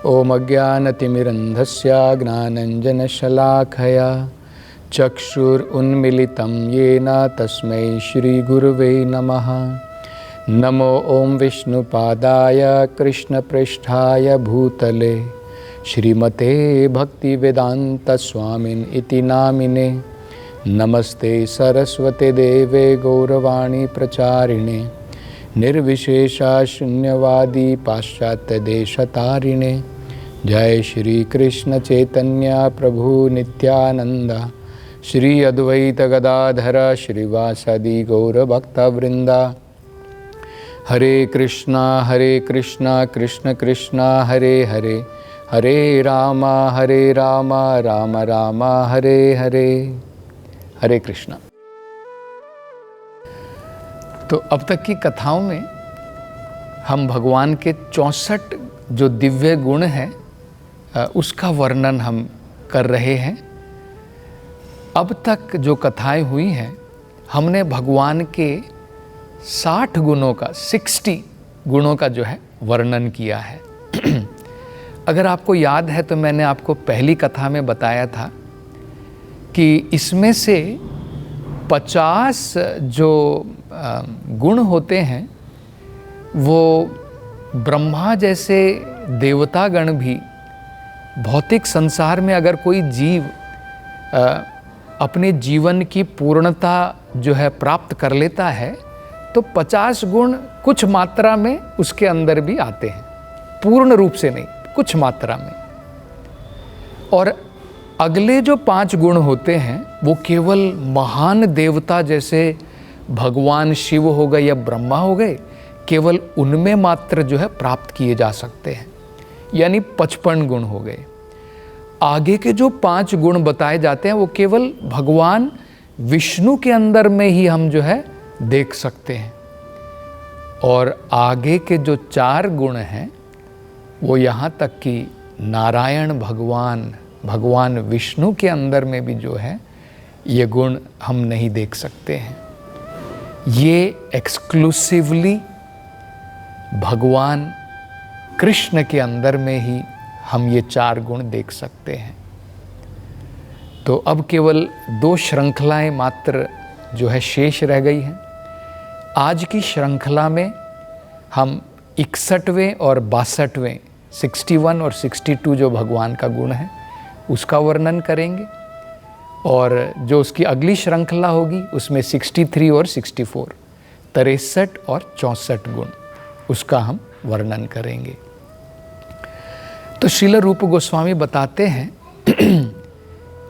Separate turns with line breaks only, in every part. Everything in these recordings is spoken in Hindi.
ओम अज्ञानतिमिरन्धस्य ज्ञानाञ्जनशलाखया चक्षुरुन्मीलितं येन तस्मै श्रीगुरुवे नमः। नमो ओम विष्णुपादाय कृष्णपृष्ठाय भूतले श्रीमते भक्तिवेदान्तस्वामिन् इति नामिने। नमस्ते सरस्वते देवे गौरवाणी प्रचारिणे निर्विशेषा शून्यवादी पाश्चात्य देशतारिणे। जय श्री कृष्ण चैतन्य प्रभु नित्यानंद श्री अद्वैत गदाधर श्रीवासदि गौरभक्तवृंदा। हरे कृष्णा कृष्ण कृष्णा हरे हरे, हरे राम राम राम हरे हरे। हरे कृष्णा। तो अब तक की कथाओं में हम भगवान के 64 जो दिव्य गुण हैं उसका वर्णन हम कर रहे हैं। अब तक जो कथाएं हुई हैं हमने भगवान के 60 गुणों का 60 गुणों का जो है वर्णन किया है। अगर आपको याद है तो मैंने आपको पहली कथा में बताया था कि इसमें से 50 जो गुण होते हैं वो ब्रह्मा जैसे देवतागण भी भौतिक संसार में अगर कोई जीव अपने जीवन की पूर्णता जो है प्राप्त कर लेता है तो 50 गुण कुछ मात्रा में उसके अंदर भी आते हैं, पूर्ण रूप से नहीं, कुछ मात्रा में। और अगले जो 5 गुण होते हैं वो केवल महान देवता जैसे भगवान शिव हो गए या ब्रह्मा हो गए, केवल उनमें मात्र जो है प्राप्त किए जा सकते हैं, यानी 55 गुण हो गए। आगे के जो 5 गुण बताए जाते हैं वो केवल भगवान विष्णु के अंदर में ही हम जो है देख सकते हैं। और आगे के जो 4 गुण हैं वो यहाँ तक कि नारायण भगवान विष्णु के अंदर में भी जो है ये गुण हम नहीं देख सकते हैं। ये एक्सक्लूसिवली भगवान कृष्ण के अंदर में ही हम ये 4 गुण देख सकते हैं। तो अब केवल 2 श्रृंखलाएं मात्र जो है शेष रह गई हैं। आज की श्रृंखला में हम 61वें और 62वें 61 और 62 जो भगवान का गुण है उसका वर्णन करेंगे, और जो उसकी अगली श्रृंखला होगी उसमें 63 और 64 63 और 64 गुण उसका हम वर्णन करेंगे। तो श्रील रूप गोस्वामी बताते हैं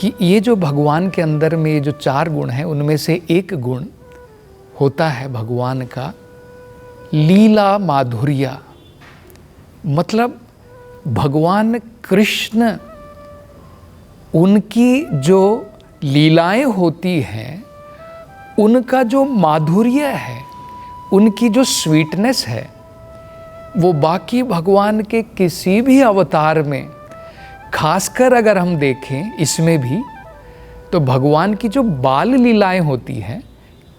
कि ये जो भगवान के अंदर में ये जो 4 गुण हैं उनमें से एक गुण होता है भगवान का लीला माधुर्य। मतलब भगवान कृष्ण उनकी जो लीलाएं होती हैं उनका जो माधुर्य है, उनकी जो स्वीटनेस है, वो बाकी भगवान के किसी भी अवतार में, खासकर अगर हम देखें इसमें भी, तो भगवान की जो बाल लीलाएं होती हैं,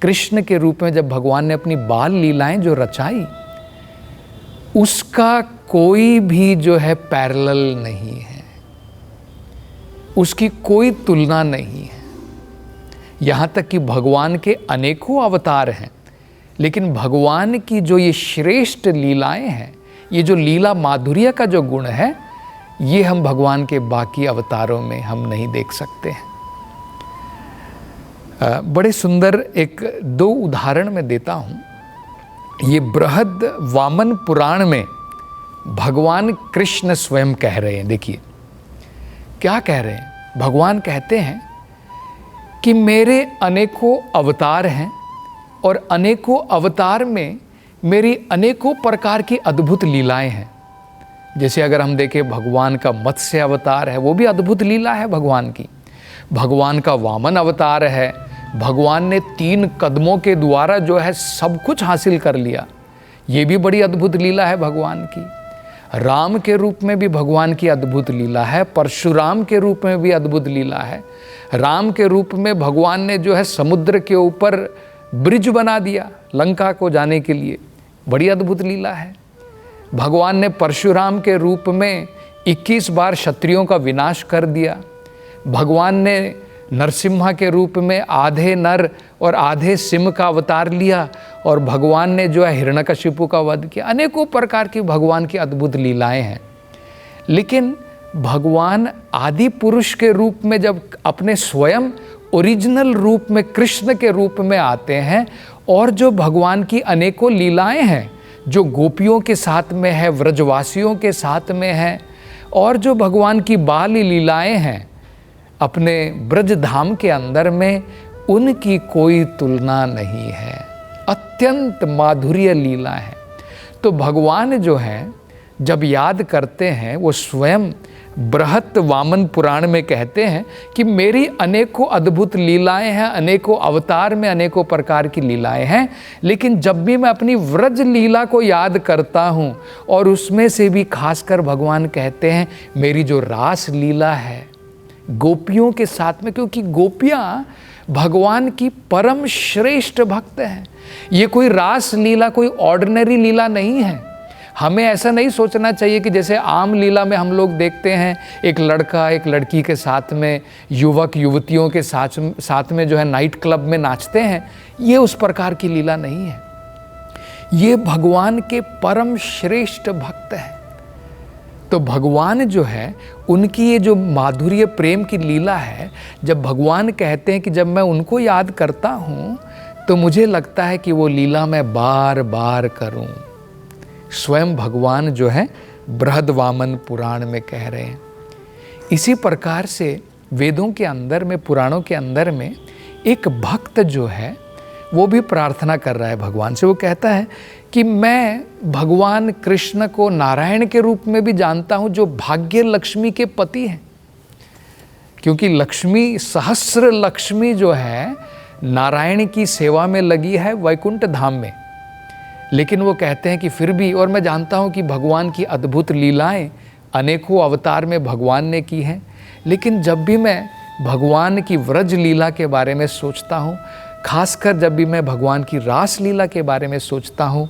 कृष्ण के रूप में जब भगवान ने अपनी बाल लीलाएं जो रचाई उसका कोई भी जो है पैरेलल नहीं है, उसकी कोई तुलना नहीं है। यहाँ तक कि भगवान के अनेकों अवतार हैं, लेकिन भगवान की जो ये श्रेष्ठ लीलाएं हैं, ये जो लीला माधुर्य का जो गुण है, ये हम भगवान के बाकी अवतारों में हम नहीं देख सकते हैं। बड़े सुंदर 1-2 उदाहरण मैं देता हूँ। ये बृहद वामन पुराण में भगवान कृष्ण स्वयं कह रहे हैं। देखिए क्या कह रहे हैं। भगवान कहते हैं कि मेरे अनेकों अवतार हैं और अनेकों अवतार में मेरी अनेकों प्रकार की अद्भुत लीलाएं हैं। जैसे अगर हम देखें भगवान का मत्स्य अवतार है, वो भी अद्भुत लीला है भगवान की। भगवान का वामन अवतार है, भगवान ने 3 कदमों के द्वारा जो है सब कुछ हासिल कर लिया, ये भी बड़ी अद्भुत लीला है भगवान की। राम के रूप में भी भगवान की अद्भुत लीला है, परशुराम के रूप में भी अद्भुत लीला है। राम के रूप में भगवान ने जो है समुद्र के ऊपर ब्रिज बना दिया लंका को जाने के लिए, बड़ी अद्भुत लीला है। भगवान ने परशुराम के रूप में 21 बार क्षत्रियों का विनाश कर दिया। भगवान ने नरसिम्हा के रूप में आधे नर और आधे सिंह का अवतार लिया और भगवान ने जो है हिरण्यकशिपु का वध किया। अनेकों प्रकार की भगवान की अद्भुत लीलाएं हैं। लेकिन भगवान आदि पुरुष के रूप में जब अपने स्वयं ओरिजिनल रूप में कृष्ण के रूप में आते हैं, और जो भगवान की अनेकों लीलाएं हैं जो गोपियों के साथ में है, व्रजवासियों के साथ में है, और जो भगवान की बाल लीलाएं हैं अपने ब्रज धाम के अंदर में, उनकी कोई तुलना नहीं है। अत्यंत माधुर्य लीला है। तो भगवान जो है जब याद करते हैं, वो स्वयं बृहत वामन पुराण में कहते हैं कि मेरी अनेकों अद्भुत लीलाएं हैं, अनेकों अवतार में अनेकों प्रकार की लीलाएं हैं, लेकिन जब भी मैं अपनी व्रज लीला को याद करता हूं, और उसमें से भी खासकर भगवान कहते हैं मेरी जो रास लीला है गोपियों के साथ में, क्योंकि गोपियां भगवान की परम श्रेष्ठ भक्त हैं। ये कोई रास लीला कोई ऑर्डिनरी लीला नहीं है। हमें ऐसा नहीं सोचना चाहिए कि जैसे आम लीला में हम लोग देखते हैं एक लड़का एक लड़की के साथ में, युवक युवतियों के साथ में जो है नाइट क्लब में नाचते हैं, ये उस प्रकार की लीला नहीं है। ये भगवान के परम श्रेष्ठ भक्त हैं। तो भगवान जो है उनकी ये जो माधुर्य प्रेम की लीला है, जब भगवान कहते हैं कि जब मैं उनको याद करता हूँ तो मुझे लगता है कि वो लीला मैं बार बार करूँ। स्वयं भगवान जो है बृहद वामन पुराण में कह रहे हैं। इसी प्रकार से वेदों के अंदर में, पुराणों के अंदर में एक भक्त जो है वो भी प्रार्थना कर रहा है भगवान से। वो कहता है कि मैं भगवान कृष्ण को नारायण के रूप में भी जानता हूँ, जो भाग्य लक्ष्मी के पति हैं। क्योंकि लक्ष्मी, सहस्र लक्ष्मी जो है नारायण की सेवा में लगी है वैकुंठ धाम में। लेकिन वो कहते हैं कि फिर भी, और मैं जानता हूँ कि भगवान की अद्भुत लीलाएं अनेकों अवतार में भगवान ने की हैं, लेकिन जब भी मैं भगवान की व्रज लीला के बारे में सोचता हूँ, खासकर जब भी मैं भगवान की रास लीला के बारे में सोचता हूँ,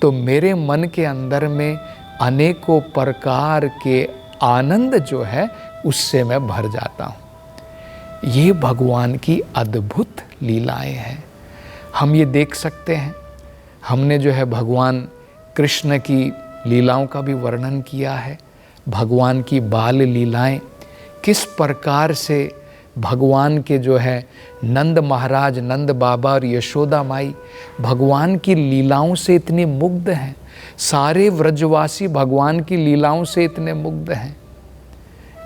तो मेरे मन के अंदर में अनेकों प्रकार के आनंद जो है उससे मैं भर जाता हूँ। ये भगवान की अद्भुत लीलाएं हैं। हम ये देख सकते हैं, हमने जो है भगवान कृष्ण की लीलाओं का भी वर्णन किया है। भगवान की बाल लीलाएं किस प्रकार से भगवान के जो है नंद महाराज, नंद बाबा और यशोदा माई भगवान की लीलाओं से इतने मुग्ध हैं। सारे व्रजवासी भगवान की लीलाओं से इतने मुग्ध हैं।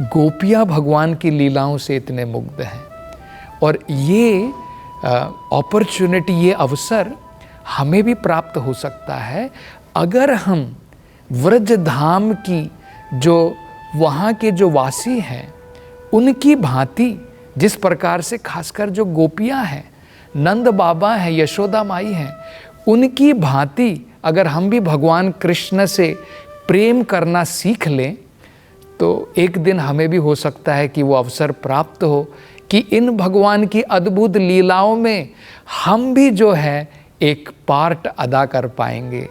गोपियाँ भगवान की लीलाओं से इतने मुग्ध हैं। और ये अपॉर्चुनिटी, ये अवसर हमें भी प्राप्त हो सकता है अगर हम व्रज धाम की जो वहाँ के जो वासी हैं उनकी भांति, जिस प्रकार से खासकर जो गोपियाँ हैं, नंद बाबा हैं, यशोदा माई हैं, उनकी भांति अगर हम भी भगवान कृष्ण से प्रेम करना सीख लें, तो एक दिन हमें भी हो सकता है कि वो अवसर प्राप्त हो कि इन भगवान की अद्भुत लीलाओं में हम भी जो है एक पार्ट अदा कर पाएंगे,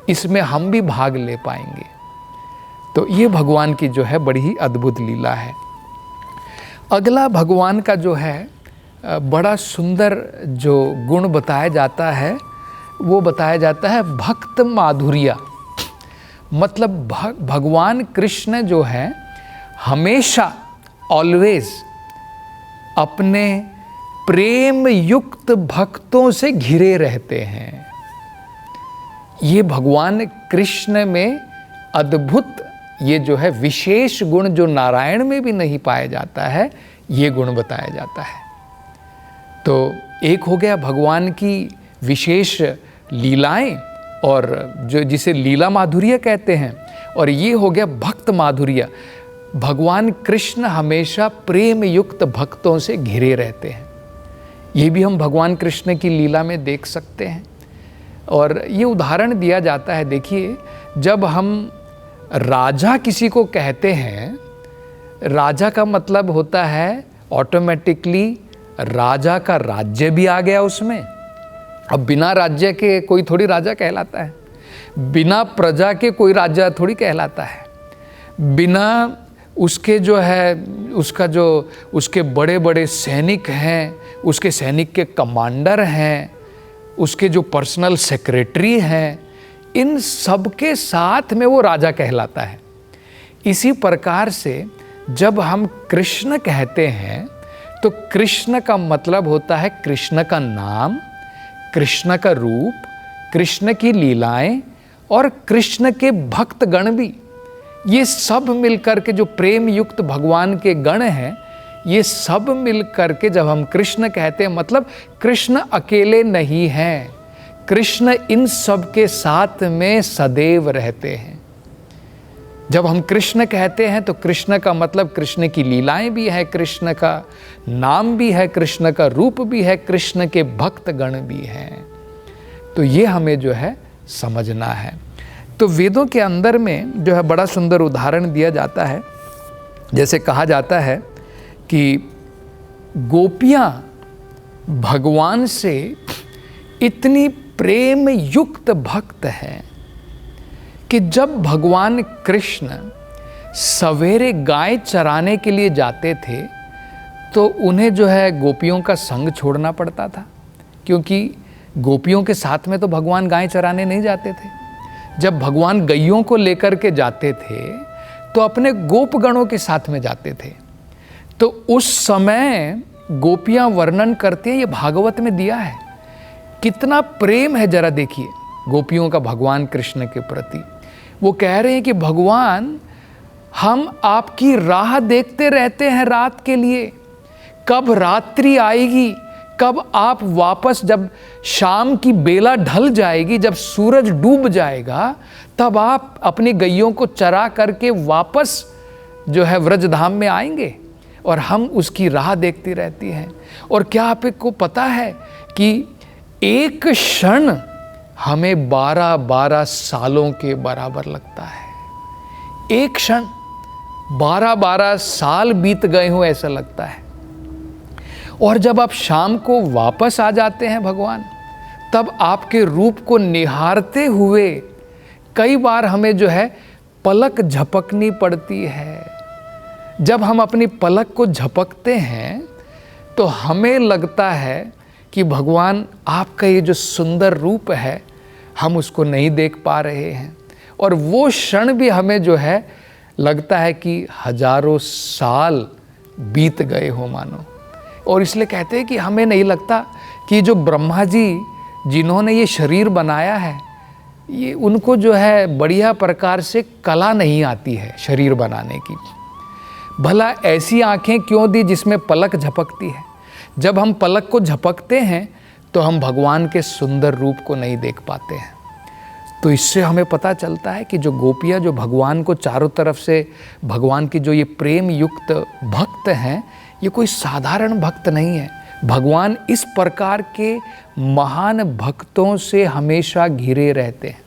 इसमें हम भी भाग ले पाएंगे। तो ये भगवान की जो है बड़ी ही अद्भुत लीला है। अगला भगवान का जो है बड़ा सुंदर जो गुण बताया जाता है, वो बताया जाता है भक्त माधुर्य। मतलब भगवान कृष्ण जो है हमेशा, ऑलवेज अपने प्रेम युक्त भक्तों से घिरे रहते हैं। ये भगवान कृष्ण में अद्भुत ये जो है विशेष गुण जो नारायण में भी नहीं पाया जाता है, ये गुण बताया जाता है। तो एक हो गया भगवान की विशेष लीलाएं, और जो जिसे लीला माधुर्य कहते हैं, और ये हो गया भक्त माधुर्य। भगवान कृष्ण हमेशा प्रेम युक्त भक्तों से घिरे रहते हैं। ये भी हम भगवान कृष्ण की लीला में देख सकते हैं। और ये उदाहरण दिया जाता है, देखिए, जब हम राजा किसी को कहते हैं, राजा का मतलब होता है ऑटोमेटिकली राजा का राज्य भी आ गया उसमें। अब बिना राज्य के कोई थोड़ी राजा कहलाता है, बिना प्रजा के कोई राजा थोड़ी कहलाता है। बिना उसके जो है उसका जो उसके बड़े बड़े सैनिक हैं, उसके सैनिक के कमांडर हैं, उसके जो पर्सनल सेक्रेटरी हैं, इन सब के साथ में वो राजा कहलाता है। इसी प्रकार से जब हम कृष्ण कहते हैं तो कृष्ण का मतलब होता है कृष्ण का नाम, कृष्ण का रूप, कृष्ण की लीलाएं और कृष्ण के भक्त गण भी। ये सब मिलकर के जो प्रेम युक्त भगवान के गण हैं, ये सब मिलकर के जब हम कृष्ण कहते हैं मतलब कृष्ण अकेले नहीं हैं, कृष्ण इन सब के साथ में सदैव रहते हैं। जब हम कृष्ण कहते हैं तो कृष्ण का मतलब कृष्ण की लीलाएं भी है, कृष्ण का नाम भी है, कृष्ण का रूप भी है, कृष्ण के भक्त गण भी हैं। तो ये हमें जो है समझना है। तो वेदों के अंदर में जो है बड़ा सुंदर उदाहरण दिया जाता है। जैसे कहा जाता है कि गोपियाँ भगवान से इतनी प्रेम युक्त भक्त हैं कि जब भगवान कृष्ण सवेरे गाय चराने के लिए जाते थे तो उन्हें जो है गोपियों का संग छोड़ना पड़ता था, क्योंकि गोपियों के साथ में तो भगवान गाय चराने नहीं जाते थे। जब भगवान गैयों को लेकर के जाते थे तो अपने गोपगणों के साथ में जाते थे। तो उस समय गोपियां वर्णन करती हैं, ये भागवत में दिया है, कितना प्रेम है जरा देखिए गोपियों का भगवान कृष्ण के प्रति। वो कह रहे हैं कि भगवान हम आपकी राह देखते रहते हैं रात के लिए, कब रात्रि आएगी, कब आप वापस, जब शाम की बेला ढल जाएगी, जब सूरज डूब जाएगा, तब आप अपनी गैयों को चरा करके वापस जो है व्रजधाम में आएंगे और हम उसकी राह देखती रहती हैं। और क्या आपको पता है कि एक क्षण हमें 12-12 सालों के बराबर लगता है। एक क्षण 12-12 साल बीत गए हो ऐसा लगता है। और जब आप शाम को वापस आ जाते हैं भगवान, तब आपके रूप को निहारते हुए कई बार हमें जो है पलक झपकनी पड़ती है। जब हम अपनी पलक को झपकते हैं तो हमें लगता है कि भगवान आपका ये जो सुंदर रूप है हम उसको नहीं देख पा रहे हैं। और वो क्षण भी हमें जो है लगता है कि हजारों साल बीत गए हो मानो। और इसलिए कहते हैं कि हमें नहीं लगता कि जो ब्रह्मा जी जिन्होंने ये शरीर बनाया है, ये उनको जो है बढ़िया प्रकार से कला नहीं आती है शरीर बनाने की। भला ऐसी आंखें क्यों दी जिसमें पलक झपकती है। जब हम पलक को झपकते हैं तो हम भगवान के सुंदर रूप को नहीं देख पाते हैं। तो इससे हमें पता चलता है कि जो गोपियाँ जो भगवान को चारों तरफ से, भगवान की जो ये प्रेम युक्त भक्त हैं, ये कोई साधारण भक्त नहीं है। भगवान इस प्रकार के महान भक्तों से हमेशा घिरे रहते हैं।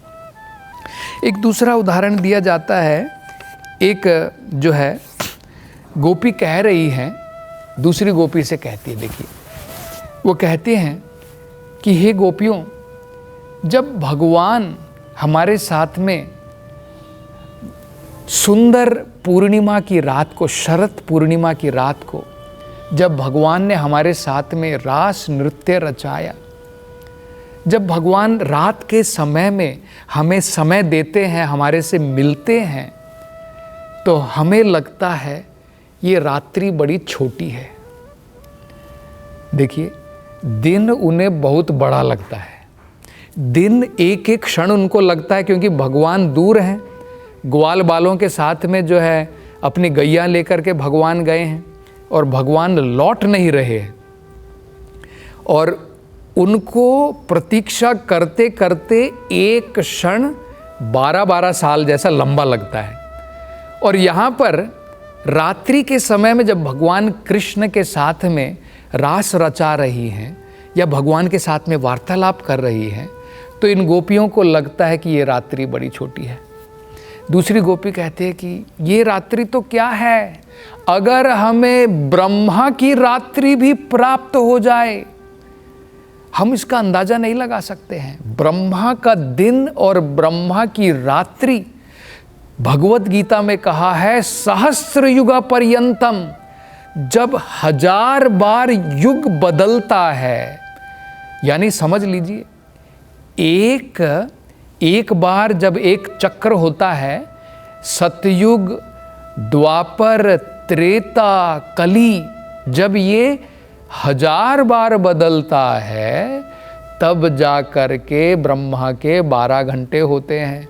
एक दूसरा उदाहरण दिया जाता है। एक जो है गोपी कह रही है, दूसरी गोपी से कहती है, देखिए वो कहते हैं कि हे गोपियों, जब भगवान हमारे साथ में सुंदर पूर्णिमा की रात को, शरद पूर्णिमा की रात को, जब भगवान ने हमारे साथ में रास नृत्य रचाया, जब भगवान रात के समय में हमें समय देते हैं, हमारे से मिलते हैं, तो हमें लगता है ये रात्रि बड़ी छोटी है। देखिए दिन उन्हें बहुत बड़ा लगता है, दिन एक एक क्षण उनको लगता है, क्योंकि भगवान दूर हैं, ग्वाल बालों के साथ में जो है अपनी गैया लेकर के भगवान गए हैं और भगवान लौट नहीं रहे हैं। और उनको प्रतीक्षा करते करते एक क्षण 12-12 साल जैसा लंबा लगता है। और यहाँ पर रात्रि के समय में जब भगवान कृष्ण के साथ में रास रचा रही हैं या भगवान के साथ में वार्तालाप कर रही हैं, तो इन गोपियों को लगता है कि ये रात्रि बड़ी छोटी है। दूसरी गोपी कहती है कि ये रात्रि तो क्या है, अगर हमें ब्रह्मा की रात्रि भी प्राप्त हो जाए, हम इसका अंदाजा नहीं लगा सकते हैं। ब्रह्मा का दिन और ब्रह्मा की रात्रि भगवत गीता में कहा है सहस्र युग पर्यंतम, जब 1000 बार युग बदलता है, यानी समझ लीजिए एक बार जब एक चक्र होता है, सतयुग, द्वापर, त्रेता, कली, जब ये 1000 बार बदलता है तब जा कर के ब्रह्मा के 12 घंटे होते हैं।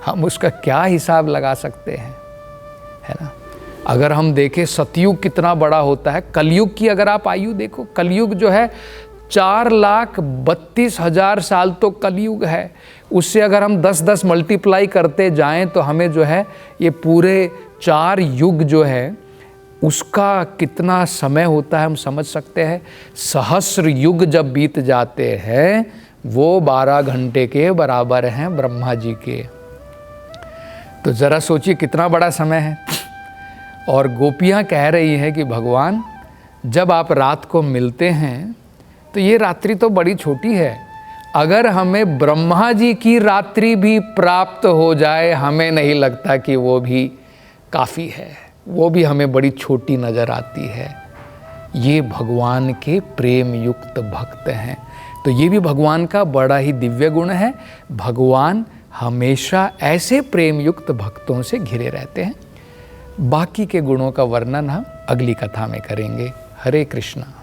हम उसका क्या हिसाब लगा सकते हैं, है ना। अगर हम देखें सतयुग कितना बड़ा होता है, कलयुग की अगर आप आयु देखो, कलयुग जो है 4,32,000 साल तो कलयुग है। उससे अगर हम 10-10 मल्टीप्लाई करते जाएं तो हमें जो है ये पूरे 4 युग जो है उसका कितना समय होता है हम समझ सकते हैं। सहस्र युग जब बीत जाते हैं वो 12 घंटे के बराबर हैं ब्रह्मा जी के। तो ज़रा सोचिए कितना बड़ा समय है। और गोपियाँ कह रही हैं कि भगवान जब आप रात को मिलते हैं तो ये रात्रि तो बड़ी छोटी है, अगर हमें ब्रह्मा जी की रात्रि भी प्राप्त हो जाए हमें नहीं लगता कि वो भी काफ़ी है, वो भी हमें बड़ी छोटी नज़र आती है। ये भगवान के प्रेम युक्त भक्त हैं। तो ये भी भगवान का बड़ा ही दिव्य गुण है। भगवान हमेशा ऐसे प्रेम युक्त भक्तों से घिरे रहते हैं। बाकी के गुणों का वर्णन हम अगली कथा में करेंगे। हरे कृष्णा।